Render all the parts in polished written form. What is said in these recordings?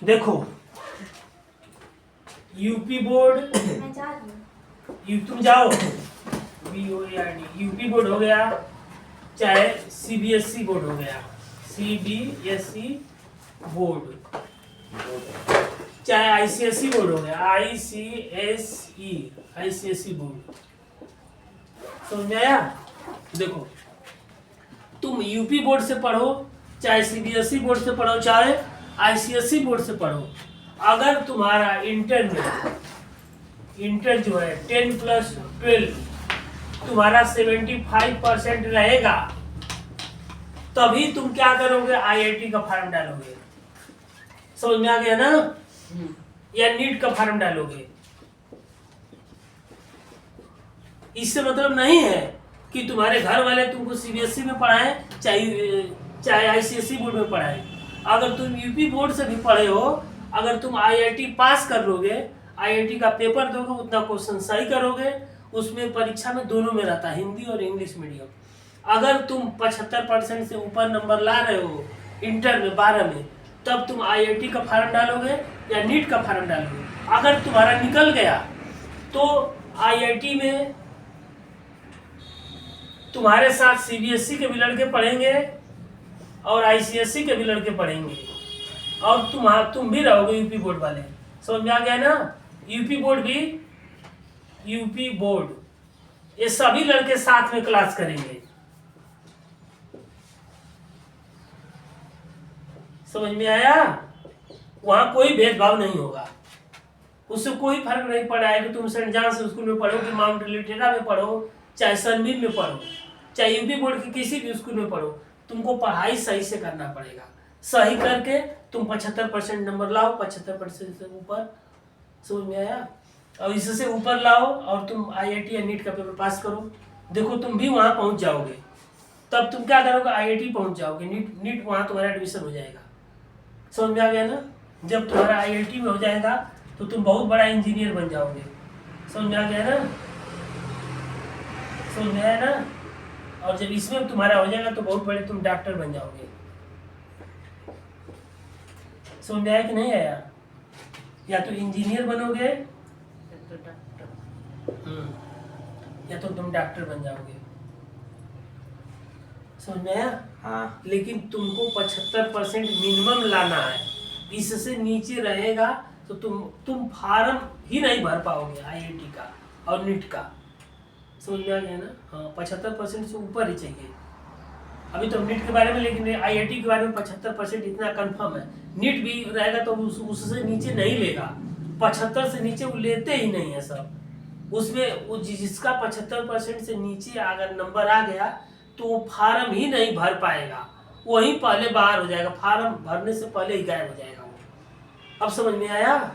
देखो UP board, मैं जा रही हूँ। तुम जाओ, BOARD यूपी बोर्ड हो गया, चाहे CBSE बोर्ड हो गया, CBSE बोर्ड, चाहे ICSE बोर्ड हो गया, ICSE बोर्ड। समझ में आया? देखो तुम यूपी बोर्ड से पढ़ो, चाहे CBSE बोर्ड से पढ़ो, चाहे ICSE बोर्ड से पढ़ो, अगर तुम्हारा इंटर जो है 10+12 तुम्हारा 75% रहेगा, तभी तुम क्या करोगे, IIT का फॉर्म डालोगे। समझ में आ गया ना? या नीट का फॉर्म डालोगे। इससे मतलब नहीं है कि तुम्हारे घर वाले तुमको CBSE में पढ़ाएं, चाहे ICSE बोर्ड में पढ़ाएं। अगर तुम यूपी बोर्ड से भी पढ़े हो, अगर तुम IIT पास कर लोगे, IIT का पेपर दोगे, उतना क्वेश्चन सही करोगे, उसमें परीक्षा में दोनों में रहता है, हिंदी और इंग्लिश मीडियम। अगर तुम 75% से ऊपर नंबर ला रहे हो इंटर में 12 में, तब तुम IIT का फॉर्म डालोगे या नीट का फॉर्म डालोगे। अगर तुम्हारा निकल गया तो IIT में तुम्हारे साथ CBSE के भी लड़के पढ़ेंगे और ICSE के भी लड़के पढ़ेंगे, और तुम भी रहोगे यूपी बोर्ड वाले। समझ में आ गया ना? यूपी बोर्ड ये सभी लड़के साथ में क्लास करेंगे। समझ में आया? वहां कोई भेदभाव नहीं होगा, उससे कोई फर्क नहीं पड़ा है कि तुम सेंट जॉन्स स्कूल में पढ़ो कि माउंट लिटेरा में पढ़ो, चाहे सनबीम में पढ़ो, चाहे यूपी बोर्ड के किसी भी स्कूल में पढ़ो, तुमको पढ़ाई सही से करना पड़ेगा। सही करके तुम 75% नंबर लाओ, 75% से ऊपर। समझ में आया? और इससे ऊपर लाओ और तुम IIT या नीट का पेपर पास करो। देखो तुम भी वहां पहुंच जाओगे, तब तुम क्या करोगे, IIT पहुंच जाओगे, नीट वहां तुम्हारा एडमिशन हो जाएगा। समझ में आ गया ना? जब तुम्हारा IIT में हो जाएगा तो तुम बहुत बड़ा इंजीनियर बन जाओगे। समझ में आ गया ना? समझ में आया ना? और जब इसमें तुम्हारा हो जाएगा तो बहुत बड़े तुम डॉक्टर बन जाओगे। समझ में आया कि नहीं आया? या तो इंजीनियर बनोगे या तो तुम डॉक्टर बन जाओगे। समझ में आया? हाँ। लेकिन तुमको 75% मिनिमम लाना है, इससे नीचे रहेगा तो तुम फार्म ही नहीं भर पाओगे IIT का और नीट का। समझ में आ गया ना? हाँ, 75% से ऊपर ही चाहिए। अभी तो नीट के बारे में, लेकिन IIT के बारे में 75% इतना कंफर्म है। नीट भी रहेगा तो उससे नीचे नहीं लेगा, 75 से नीचे वो लेते ही नहीं है सब। उसमें वो जिसका 75% से नीचे अगर नंबर आ गया तो वो फार्म ही नहीं भर पाएगा, वहीं पहले बाहर हो जाएगा, फार्म भरने से पहले ही गायब हो जाएगा वो। अब समझ में आया?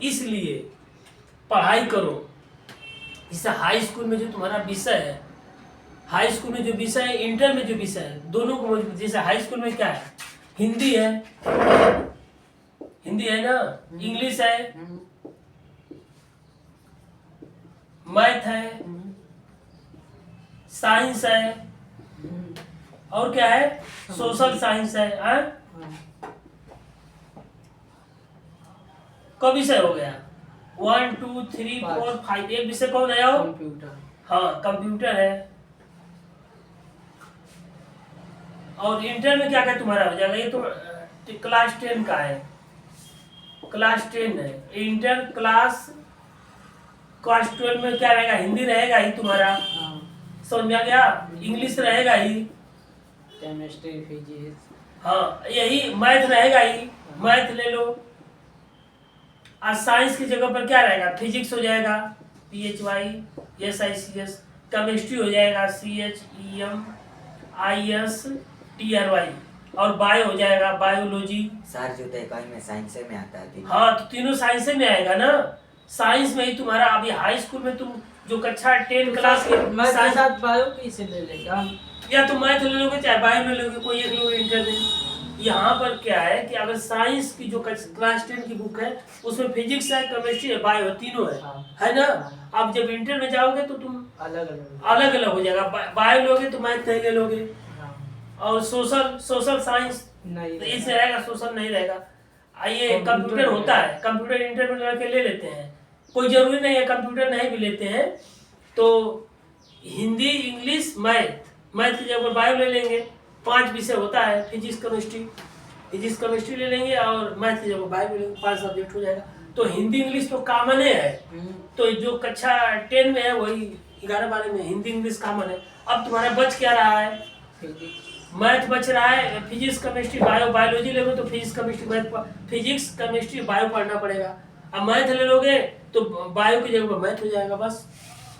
इसलिए पढ़ाई करो। जैसे हाई स्कूल में जो तुम्हारा विषय है, हाई स्कूल में जो विषय है, इंटर में जो विषय है, दोनों को जैसे हाई स्कूल में क्या है, हिंदी है, हिंदी है ना, इंग्लिश है, मैथ है, साइंस है, और क्या है, सोशल साइंस है। कब विषय हो गया? 1 2 3 4 5। एक विषय कौन है? कंप्यूटर। हाँ, कंप्यूटर है। और इंटर में क्या क्या तुम्हारा हो जाएगा? ये तो क्लास 10 का है, क्लास 10 है। इंटर क्लास 12 में क्या रहेगा? हिंदी रहेगा ही तुम्हारा। समझ में आ गया? इंग्लिश रहेगा ही, केमिस्ट्री, फिजिक्स। हाँ यही, मैथ रहेगा ही, मैथ ले लो। और साइंस की जगह पर क्या रहेगा? फिजिक्स हो जाएगा, PHY SICS, केमिस्ट्री हो जाएगा, CHEMISTRY, और बायो हो जाएगा, बायोलॉजी। सर जो देखा में साइंस में आता है। हाँ, तो तीनों साइंस में आएगा ना। साइंस में ही तुम्हारा अभी हाई स्कूल में तुम जो कक्षा 10 क्लास के मैथ के साथ बायो कैसे ले लेगा? या तो मैथ ले लोगे चाहे बायो ले लोगे, कोई एक लोगे इंटर में। यहाँ पर क्या है कि अगर साइंस की जो क्लास 10 की बुक है उसमें फिजिक्स है, केमिस्ट्री है, बायो तीनों है, है ना? अब जब इंटर में जाओगे तो तुम अलग अलग हो जाएगा। बायो लोगे तो मैथ नहीं ले लोगे, और सोशल साइंस नहीं इससे रहेगा, सोशल नहीं रहेगा। ये कंप्यूटर होता है, कंप्यूटर इंटर में लड़के ले लेते हैं, कोई जरूरी नहीं है कंप्यूटर नहीं भी लेते हैं। तो हिंदी, इंग्लिश, मैथ की जगह बायो ले लेंगे, 5 विषय होता है, फिजिक्स केमिस्ट्री ले लेंगे और मैथ की जगह बायो ले लेंगे, 5 सब्जेक्ट हो जाएगा। तो हिंदी इंग्लिश तो कॉमन है, तो जो कक्षा 10 में है वही 11-12 में हिंदी इंग्लिश कॉमन है। अब तुम्हारा बच क्या रहा है? मैथ बच रहा है, फिजिक्स केमिस्ट्री बायो, बायोलॉजी ले लो तो physics chemistry math, physics chemistry bio पढ़ना पड़ेगा। अब मैथ ले लोगे तो बायो की जगह मैथ हो जाएगा बस।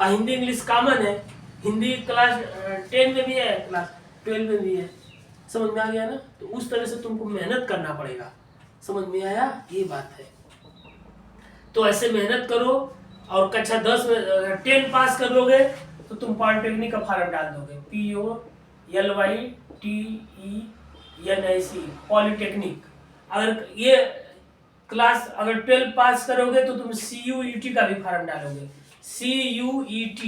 और हिंदी इंग्लिश कॉमन है, हिंदी क्लास 10 में भी है, क्लास 12 में भी है। समझ में आ गया ना? तो उस तरह से तुमको मेहनत करना पड़ेगा। समझ में आया? ये बात है। तो ऐसे मेहनत करो और कक्षा 10 में 10 पास कर लोगे तो तुम पॉलिटेक्निक का फॉर्म डाल दोगे, POLYTECNIC पॉलिटेक्निक। अगर ये क्लास अगर 12 पास करोगे तो तुम CUET का भी फॉर्म डालोगे, CUET।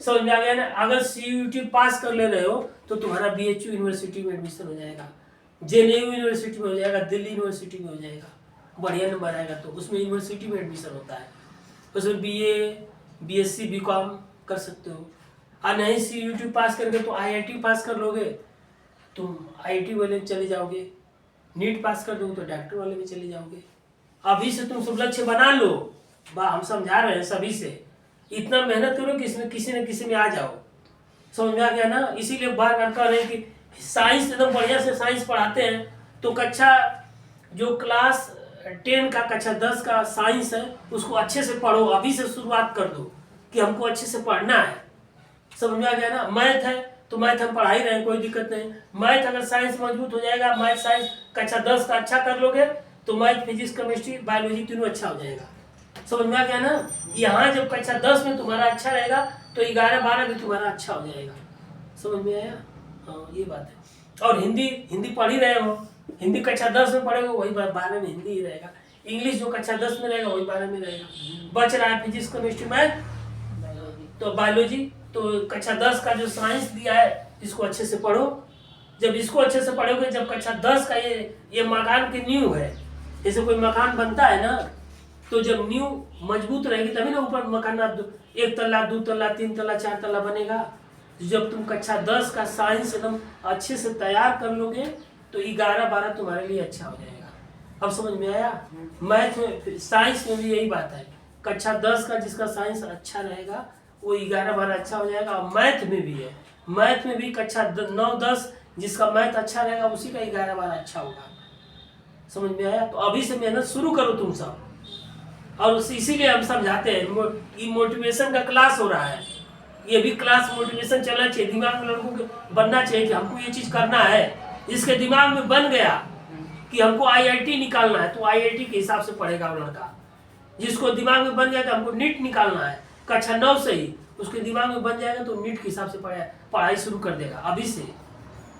समझ में आ गया ना? अगर CUET पास कर ले रहे हो तो तुम्हारा BHU यूनिवर्सिटी में एडमिशन हो जाएगा, JNU यूनिवर्सिटी में हो जाएगा, दिल्ली यूनिवर्सिटी में हो जाएगा, बढ़िया नंबर आएगा तो उसमें यूनिवर्सिटी में एडमिशन होता है। उसमें BA, BSc, BCom कर सकते हो। और नहीं CUET पास करके तो IIT पास कर लोगे, तुम IIT वाले में चले जाओगे। नीट पास कर दोगे तो डॉक्टर वाले में चले जाओगे। अभी से तुम सब लक्ष्य बना लो, हम समझा रहे हैं सभी से, इतना मेहनत करो कि इसमें किसी न किसी में आ जाओ। समझ में आ गया ना? इसीलिए बार बार कह रहे हैं कि साइंस एकदम बढ़िया से साइंस पढ़ाते हैं। तो कक्षा जो क्लास 10 का, कक्षा 10 का साइंस है उसको अच्छे से पढ़ो, अभी से शुरुआत कर दो कि हमको अच्छे से पढ़ना है। समझ में आ गया ना? मैथ है तो मैथ हम पढ़ा ही रहे हैं, कोई दिक्कत नहीं। मैथ अगर साइंस मजबूत हो जाएगा, मैथ साइंस कक्षा 10 का अच्छा कर लोगे तो मैथ, फिजिक्स, केमिस्ट्री, बायोलॉजी तीनों अच्छा हो जाएगा। समझ में आ गया ना? यहाँ जब कक्षा 10 में तुम्हारा अच्छा रहेगा तो 11-12 भी तुम्हारा अच्छा हो जाएगा। समझ में आया? हाँ, ये बात है। और हिंदी पढ़ ही रहे हो, हिंदी कक्षा 10 में पढ़ेगा वही 12 में हिंदी ही रहेगा। इंग्लिश जो कक्षा 10 में रहेगा वही 12 में रहेगा। बच रहा है फिजिक्स, केमिस्ट्री, मैथ, तो बायोलॉजी। तो कक्षा 10 का जो साइंस दिया है इसको अच्छे से पढ़ो। जब इसको अच्छे से पढ़ोगे, जब कक्षा 10 का ये मकान की नींव है, जैसे कोई मकान बनता है ना, तो जब नींव मजबूत रहेगी तभी ना ऊपर मकान 1 तल्ला, 2 तल्ला, 3 तल्ला, 4 तल्ला बनेगा। जब तुम कक्षा 10 का साइंस एकदम अच्छे से तैयार कर लोगे तो 11-12 तुम्हारे लिए अच्छा हो जाएगा। अब समझ में आया? मैथ में, साइंस में भी यही बात है। कक्षा 10 का जिसका साइंस अच्छा रहेगा वो 11-12 अच्छा हो जाएगा। और मैथ में भी है, मैथ में भी कक्षा 9-10 जिसका मैथ अच्छा रहेगा उसी का 11-12 अच्छा होगा। समझ में आया? तो अभी से मेहनत शुरू करो तुम सब। और इसीलिए हम समझाते हैं, ये मोटिवेशन का क्लास हो रहा है, ये भी क्लास मोटिवेशन चलना चाहिए। दिमाग में लड़कों को बनना चाहिए कि हमको ये चीज़ करना है। इसके दिमाग में बन गया कि हमको IIT निकालना है तो IIT के हिसाब से पढ़ेगा वो लड़का। जिसको दिमाग में बन गया कि हमको नीट निकालना है कक्षा 9 से ही, उसके दिमाग में बन जाएगा तो नीट के हिसाब से पढ़ाई शुरू कर देगा अभी से।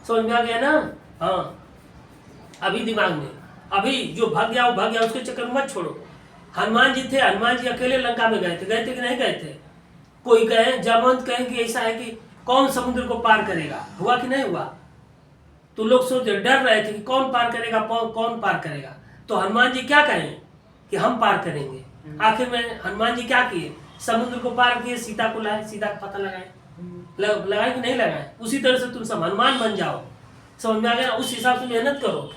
समझ में आ गया ना? हाँ, अभी दिमाग में, अभी जो भाग गया वो भाग गया, उसके चक्कर में मत छोड़ो। हनुमान जी थे, हनुमान जी अकेले लंका में गए थे कि नहीं गए थे? कोई कहे, जामवंत कहें कि ऐसा है कि कौन समुद्र को पार करेगा, हुआ कि नहीं हुआ? तो लोग सोच डर रहे थे कि कौन पार करेगा, कौन पार करेगा। तो हनुमान जी क्या कहें कि हम पार करेंगे। आखिर में हनुमान जी क्या किए? समुद्र को पार किए, सीता को लाए, सीता का पता लगाए, लगाए कि नहीं लगाए? उसी तरह से तुम सब हनुमान बन जाओ। समझ में आ गया? उस हिसाब से मेहनत करो।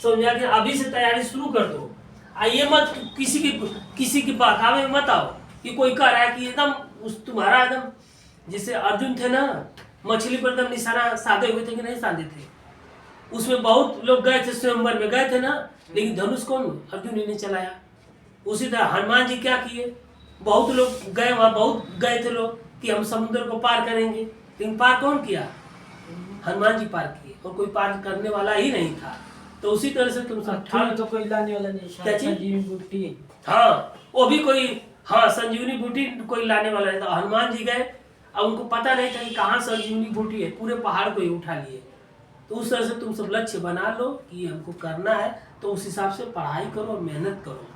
समझ में आ गया? अभी से तैयारी शुरू कर दो। आइए मत किसी की बहकावे में मत आओ कि कोई कह रहा है कि एकदम तुम्हारा एकदम जैसे अर्जुन थे ना, मछली पर एकदम निशाना साधे हुए थे कि नहीं साधे थे? उसमें बहुत लोग गए थे, स्वयंवर में गए थे ना, लेकिन धनुष कौन? अर्जुन ही ने चलाया। उसी तरह हनुमान जी क्या किए? बहुत लोग गए वहाँ, बहुत गए थे लोग कि हम समुद्र को पार करेंगे, लेकिन पार कौन किया? हनुमान जी पार किए, और कोई पार करने वाला ही नहीं था। तो उसी तरह से तुम सब तो कोई लाने वाला नहीं, संजीवनी बूटी। हाँ, वो भी कोई, हाँ, संजीवनी बूटी कोई लाने वाला नहीं था। हनुमान जी गए और उनको पता नहीं था कि कहाँ संजीवनी बूटी है, पूरे पहाड़ को ही उठा लिए। तो उस तरह से तुम सब लक्ष्य बना लो कि हमको करना है, तो उस हिसाब से पढ़ाई करो और मेहनत करो।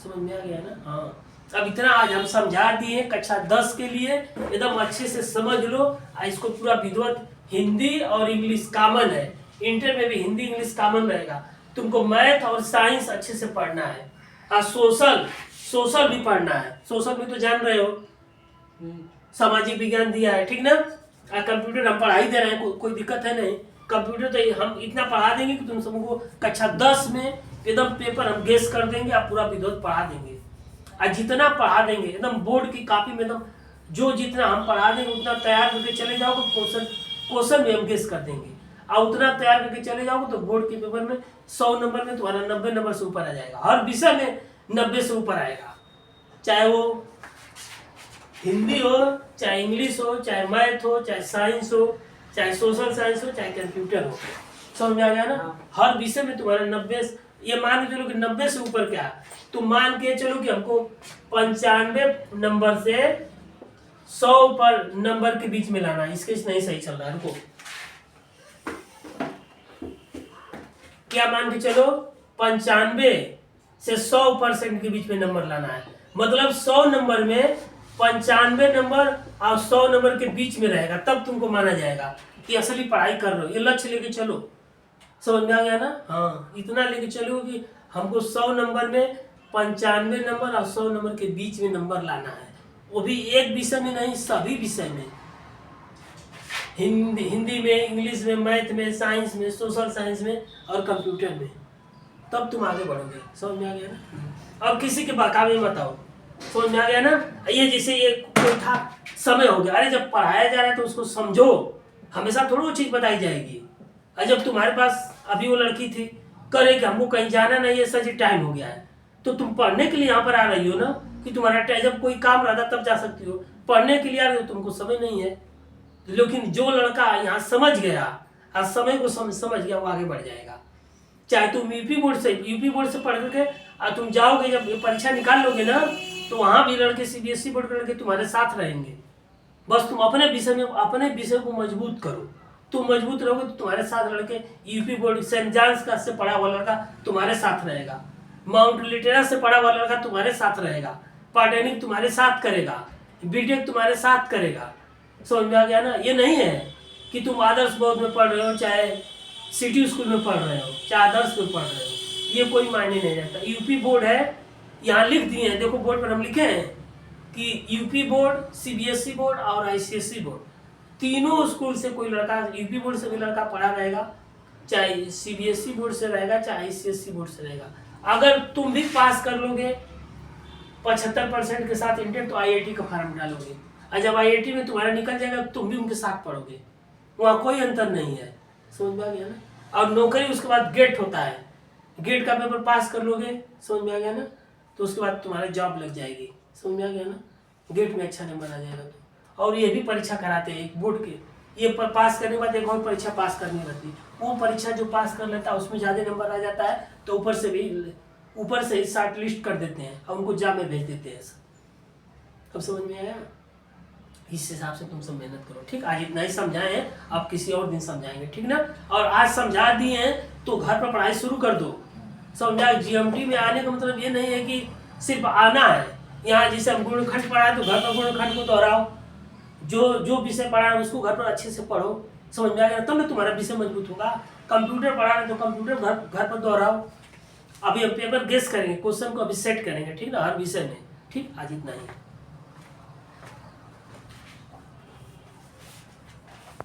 समझ में आ गया ना? हाँ, अब इतना आज हम समझा दिए कक्षा 10 के लिए, एकदम अच्छे से समझ लो। इसको पूरा विधिवत, हिंदी और इंग्लिश कॉमन है, इंटर में भी हिंदी इंग्लिश कॉमन रहेगा। तुमको मैथ और साइंस अच्छे से पढ़ना है, और सोशल भी पढ़ना है। सोशल भी तो जान रहे हो, सामाजिक विज्ञान दिया है, ठीक ना। और कंप्यूटर हम पढ़ा ही दे रहे हैं, कोई दिक्कत है नहीं। कंप्यूटर तो हम इतना पढ़ा देंगे कि तुम सबको कक्षा 10 में एकदम पेपर हम गेस कर देंगे, आप पूरा विधिवत पढ़ा देंगे। और जितना पढ़ा देंगे एकदम बोर्ड की कॉपी में एकदम जो जितना हम पढ़ा देंगे उतना तैयार करके चले जाओगे, क्वेश्चन में हम गेस कर देंगे। और उतना तैयार करके चले जाओगे तो बोर्ड के पेपर में 100 नंबर में तुम्हारा 90 नंबर से ऊपर आ जाएगा। हर विषय में 90 से ऊपर आएगा, चाहे वो हिंदी हो, चाहे इंग्लिश हो, चाहे मैथ हो, चाहे साइंस हो, चाहे सोशल साइंस हो, चाहे कंप्यूटर हो। समझ में आ गया ना। हर विषय में तुम्हारा 90, ये मान के चलो कि 90 से ऊपर क्या, तुम मान के चलो कि हमको 95 नंबर से 100 पर नंबर के बीच में लाना है। इसके नहीं सही चल रहा है, रुको। क्या मान के चलो 95 से 100% के बीच में नंबर लाना है। मतलब 100 नंबर में 95 नंबर और 100 नंबर के बीच में रहेगा, तब तुमको माना जाएगा कि असली पढ़ाई कर रहे हो। ये लक्ष्य लेके चलो, समझ में आ गया ना। हाँ, इतना लेके चलो कि हमको 100 नंबर में 95 नंबर और 100 नंबर के बीच में नंबर लाना है, वो भी एक विषय में नहीं, सभी विषय में। हिंदी में, इंग्लिश में, मैथ में, साइंस में, सोशल साइंस में और कंप्यूटर में, तब तुम आगे बढ़ोगे। समझ में आ गया ना। अब किसी के बहकावे मत आओ, समझ में आ गया ना। ये जैसे ये कोई था, समय हो गया, अरे जब पढ़ाया जा रहा है तो उसको समझो, हमेशा थोड़ी वो चीज़ बताई जाएगी। और जब तुम्हारे पास अभी वो लड़की थी, करे कि हमको कहीं जाना नहीं है, सच टाइम हो गया है, तो तुम पढ़ने के लिए यहाँ पर आ रही हो ना, कि तुम्हारा जब कोई काम रहता तब जा सकती हो, पढ़ने के लिए आ रही हो, तुमको समय नहीं है। लेकिन जो लड़का यहाँ समझ गया और समय को समझ गया, वो आगे बढ़ जाएगा। चाहे तुम यूपी बोर्ड से पढ़ करके और तुम जाओगे, जब ये परीक्षा निकाल लोगे ना, तो वहाँ भी लड़के सीबीएसई बोर्ड के लड़के तुम्हारे साथ रहेंगे। बस तुम अपने विषय को मजबूत करो। तुम मजबूत रहोगे तो तुम्हारे साथ लड़के, यूपी बोर्ड सेंट जॉन्स का से पढ़ा हुआ लड़का तुम्हारे साथ रहेगा, माउंट लिटेरा से पढ़ा हुआ लड़का तुम्हारे साथ रहेगा, पॉलिटेक्निक तुम्हारे साथ करेगा, बीटेक तुम्हारे साथ करेगा। समझ में आ गया ना। ये नहीं है कि तुम आदर्श बोर्ड में पढ़ रहे हो, चाहे सिटी स्कूल में पढ़ रहे हो, चाहे आदर्श में पढ़ रहे हो, ये कोई मायने नहीं रखता। यूपी बोर्ड है, यहाँ लिख दिए हैं, देखो बोर्ड पर हम लिखे हैं कि यूपी बोर्ड, सीबीएसई बोर्ड और आईसीएसई बोर्ड, तीनों स्कूल से कोई लड़का, यूपी बोर्ड से भी लड़का पढ़ा रहेगा, चाहे सीबीएसई बोर्ड से रहेगा, चाहे आईसीएसई बोर्ड से रहेगा। अगर तुम भी पास कर लोगे 75% के साथ इंटर, तो आईआईटी का फॉर्म डालोगे, और जब आईआईटी में तुम्हारा निकल जाएगा तुम भी उनके साथ पढ़ोगे, वहाँ कोई अंतर नहीं है। समझ में आ गया ना। और नौकरी उसके बाद गेट होता है, गेट का पेपर पास कर लोगे, समझ में आ गया ना, तो उसके बाद तुम्हारा जॉब लग जाएगी। समझ में आ गया ना, गेट में अच्छा नंबर आ जाएगा तो। और ये भी परीक्षा कराते हैं एक बोर्ड के, ये पास करने के बाद एक और परीक्षा पास करनी रहती है। वो परीक्षा जो पास कर लेता है उसमें ज़्यादा नंबर आ जाता है, तो ऊपर से ही शॉर्ट लिस्ट कर देते हैं और उनको जॉब में भेज देते हैं। अब समझ में आया। इस हिसाब से तुम सब मेहनत करो, ठीक। आज इतना ही समझाए हैं, अब किसी और दिन समझाएंगे, ठीक ना। और आज समझा दिए हैं तो घर पर पढ़ाई शुरू कर दो। समझा। जीएमटी में आने का मतलब ये नहीं है कि सिर्फ आना है। यहाँ जैसे हम गुणखंड पढ़ाए तो घर पर गुणखंड को दोहराओ, जो विषय पढ़ा है उसको घर पर अच्छे से पढ़ो। समझ में आ गया, तब ना तुम्हारा विषय मजबूत होगा। कंप्यूटर पढ़ा है तो कंप्यूटर घर पर दोहराओ। अभी हम पेपर गेस करेंगे, क्वेश्चन को अभी सेट करेंगे, ठीक ना, हर विषय में, ठीक। आज इतना ही।